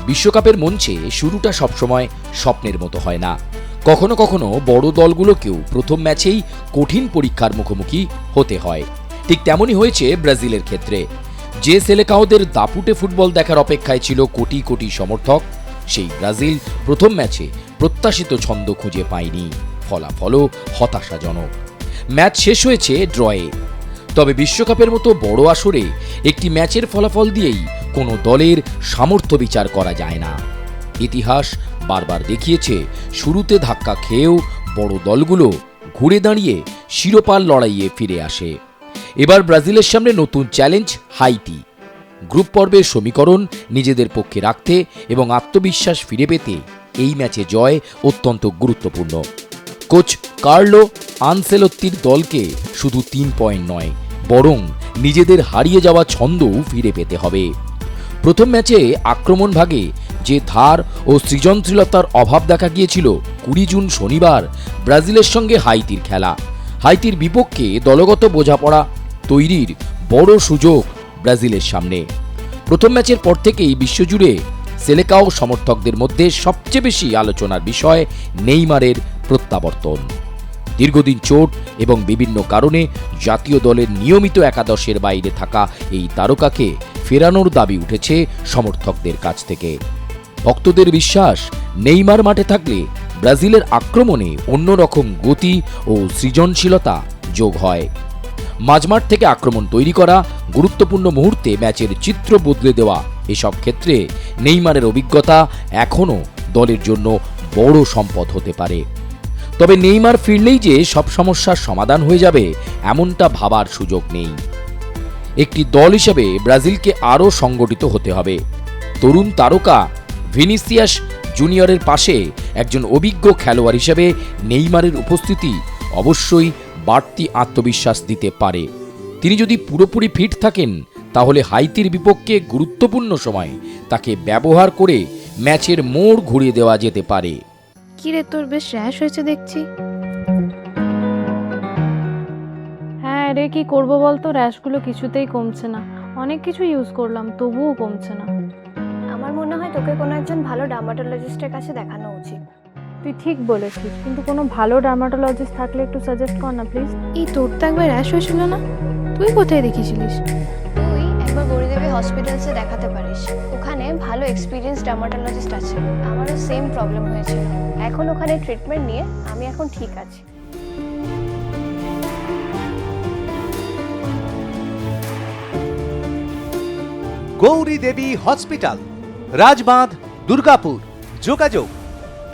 বিশ্বকাপের মঞ্চে শুরুটা সবসময় স্বপ্নের মতো হয় না। কখনো কখনো বড় দলগুলোকেও প্রথম ম্যাচেই কঠিন পরীক্ষার মুখোমুখি হতে হয়। ঠিক তেমনই হয়েছে ব্রাজিলের ক্ষেত্রে। যে সেলেকাওদের দাপুটে ফুটবল দেখার অপেক্ষায় ছিল কোটি কোটি সমর্থক, সেই ব্রাজিল প্রথম ম্যাচে প্রত্যাশিত ছন্দ খুঁজে পায়নি। ফলাফলও হতাশাজনক। ম্যাচ শেষ হয়েছে ড্রয়ে। তবে বিশ্বকাপের মতো বড় আসরে একটি ম্যাচের ফলাফল দিয়েই কোনো দলের সামর্থ্য বিচার করা যায় না। ইতিহাস বারবার দেখিয়েছে, শুরুতে ধাক্কা খেয়েও বড় দলগুলো ঘুরে দাঁড়িয়ে শিরোপার লড়াইয়ে ফিরে আসে। এবার ব্রাজিলের সামনে নতুন চ্যালেঞ্জ হাইতি। গ্রুপ পর্বের সমীকরণ নিজেদের পক্ষে রাখতে এবং আত্মবিশ্বাস ফিরে পেতে এই ম্যাচে জয় অত্যন্ত গুরুত্বপূর্ণ। কোচ কার্লো আনসেলোত্তির দলকে শুধু 3 পয়েন্ট নয়, বরং নিজেদের হারিয়ে যাওয়া ছন্দও ফিরে পেতে হবে। প্রথম ম্যাচে আক্রমণ ভাগে যে ধার ও সৃজনশীলতার অভাব দেখা গিয়েছিল, 20 জুন শনিবার ব্রাজিলের সঙ্গে হাইতির খেলা। হাইতির বিপক্ষে দলগত বোঝাপড়া তৈরির বড় সুযোগ ব্রাজিলের সামনে। প্রথম ম্যাচের পর থেকেই বিশ্বজুড়ে সেলেকাও সমর্থকদের মধ্যে সবচেয়ে বেশি আলোচনার বিষয় নেইমারের প্রত্যাবর্তন। দীর্ঘদিন চোট এবং বিভিন্ন কারণে জাতীয় দলের নিয়মিত একাদশের বাইরে থাকা এই তারকাকে ফেরানোর দাবি উঠেছে সমর্থকদের কাছ থেকে। ভক্তদের বিশ্বাস, নেইমার মাঠে থাকলে ব্রাজিলের আক্রমণে অন্যরকম গতি ও সৃজনশীলতা যোগ হয়। মাঝমাঠ থেকে আক্রমণ তৈরি করা, গুরুত্বপূর্ণ মুহূর্তে ম্যাচের চিত্র বদলে দেওয়া, এসব ক্ষেত্রে নেইমারের অভিজ্ঞতা এখনও দলের জন্য বড় সম্পদ হতে পারে। তবে নেইমার ফিরলেই যে সব সমস্যার সমাধান হয়ে যাবে এমনটা ভাবার সুযোগ নেই। একটি দল হিসেবে ব্রাজিলকে আরও সংগঠিত হতে হবে। তরুণ তারকা ভিনিসিয়াস জুনিয়রের পাশে একজন অভিজ্ঞ খেলোয়াড় হিসেবে নেইমারের উপস্থিতি অবশ্যই বাড়তি আত্মবিশ্বাস দিতে পারে। তিনি যদি পুরোপুরি ফিট থাকেন, তাহলে হাইতির বিপক্ষে গুরুত্বপূর্ণ সময় তাকে ব্যবহার করে ম্যাচের মোড় ঘুরিয়ে দেওয়া যেতে পারে। কিরে, তোর বেশ র্যাশ হয়েছে দেখছি। হ্যাঁ রে, কি করবো বলতো, র্যাশগুলো কিছুতেই কমছে না। অনেক কিছু ইউজ করলাম, তবুও কমছে না। আমার মনে হয় তোকে কোনো একজন ভালো ডার্মাটোলজিস্টের কাছে দেখানো উচিত। তুই ঠিক বলেছিস, কিন্তু কোনো ভালো ডার্মাটোলজিস্ট থাকলে একটু সাজেস্ট কর না প্লিজ। এই তোর তো একবার র্যাশ হয়েছিল না? তুই কোথায় দেখিয়েছিলিস? তুই একবার গৌরীদেবী হসপিটালসে দেখাতে পারিস। ওখানে ভালো এক্সপিরিয়েন্স ডার্মাটোলজিস্ট আছে। আমারও সেম প্রবলেম হয়েছিল। এখন ওখানে ট্রিটমেন্ট নিয়ে আমি এখন ঠিক আছি। গৌরী দেবী হসপিটাল, রাজবাঁধ, দুর্গাপুর। যোগাযোগ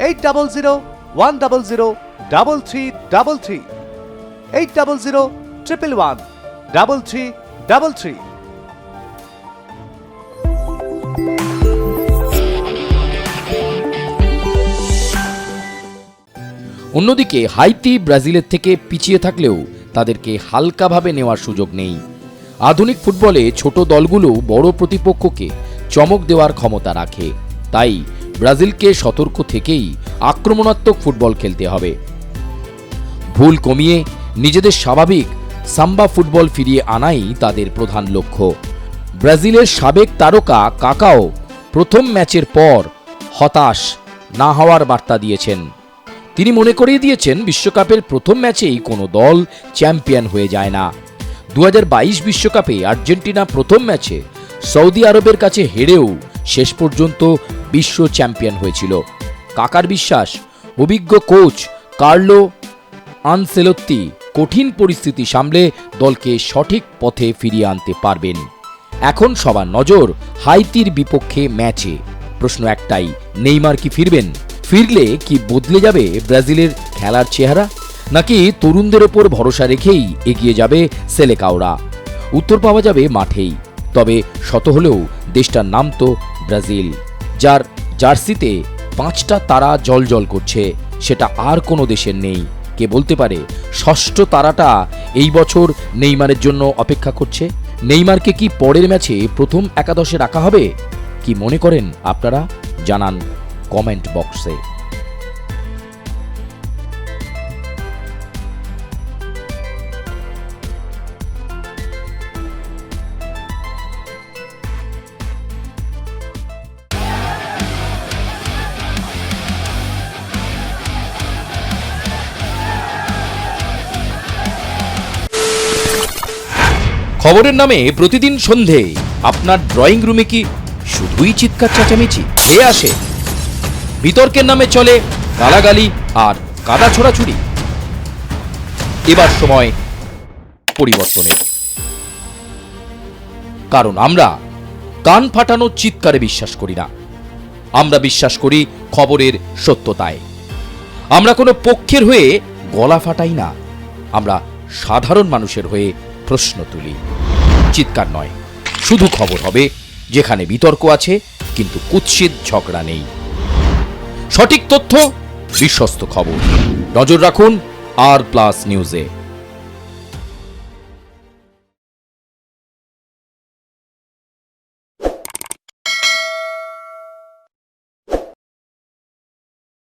8001003333, 8001113333। অন্যদিকে হাইতি ব্রাজিলের থেকে পিছিয়ে থাকলেও তাদেরকে হালকাভাবে নেওয়ার সুযোগ নেই। আধুনিক ফুটবলে ছোট দলগুলো বড় প্রতিপক্ষকে চমক দেওয়ার ক্ষমতা রাখে। তাই ব্রাজিলকে সতর্ক থেকেই আক্রমণাত্মক ফুটবল খেলতে হবে। ভুল কমিয়ে নিজেদের স্বাভাবিক সাম্বা ফুটবল ফিরিয়ে আনাই তাদের প্রধান লক্ষ্য। ব্রাজিলের সাবেক তারকা কাকাও প্রথম ম্যাচের পর হতাশ না হওয়ার বার্তা দিয়েছেন। তিনি মনে করিয়ে দিয়েছেন, বিশ্বকাপের প্রথম ম্যাচেই কোনো দল চ্যাম্পিয়ন হয়ে যায় না। 2022 বিশ্বকাপে আর্জেন্টিনা প্রথম ম্যাচে সৌদি আরবের কাছে হেরেও শেষ পর্যন্ত বিশ্ব চ্যাম্পিয়ন হয়েছিল। কাকার বিশ্বাস, অভিজ্ঞ কোচ কার্লো আনসেলোত্তি কঠিন পরিস্থিতি সামলে দলকে সঠিক পথে ফিরিয়ে আনতে পারবেন। এখন সবার নজর হাইতির বিপক্ষে ম্যাচে। প্রশ্ন একটাই, নেইমার কি ফিরবেন? ফিরলে কি বদলে যাবে ব্রাজিলের খেলার চেহারা, নাকি তরুণদের ওপর ভরসা রেখেই এগিয়ে যাবে সেলেকাওরা? উত্তর পাওয়া যাবে মাঠেই। তবে শত হলেও দেশটার নাম তো ব্রাজিল, যার জার্সিতে 5টা তারা জ্বলজ্বল করছে। সেটা আর কোনো দেশের নেই। কে বলতে পারে ষষ্ঠ তারাটা এই বছর নেইমারের জন্য অপেক্ষা করছে? নেইমারকে কি পরের ম্যাচে প্রথম একাদশে রাখা হবে? কি মনে করেন আপনারা? জানান কমেন্ট বক্সে। খবরের নামে প্রতিদিন সন্ধে আপনার ড্রয়িং রুমে কি শুধুই চিৎকার চেঁচামেচি খেয়ে আসে? বিতর্কের নামে চলে গালাগালি আর কাদা ছোড়াছুড়ি। এবার সময় পরিবর্তনের, কারণ আমরা কান ফাটানো চিৎকারে বিশ্বাস করি না। আমরা বিশ্বাস করি খবরের সত্যতায়। আমরা কোনো পক্ষের হয়ে গলা ফাটাই না, আমরা সাধারণ মানুষের হয়ে প্রশ্ন তুলি। চিৎকার নয়, শুধু খবর হবে যেখানে বিতর্ক আছে কিন্তু কুৎসিত ঝগড়া নেই। সঠিক তথ্য, বিশ্বস্ত খবর। নজর রাখুন আর প্লাস নিউজে।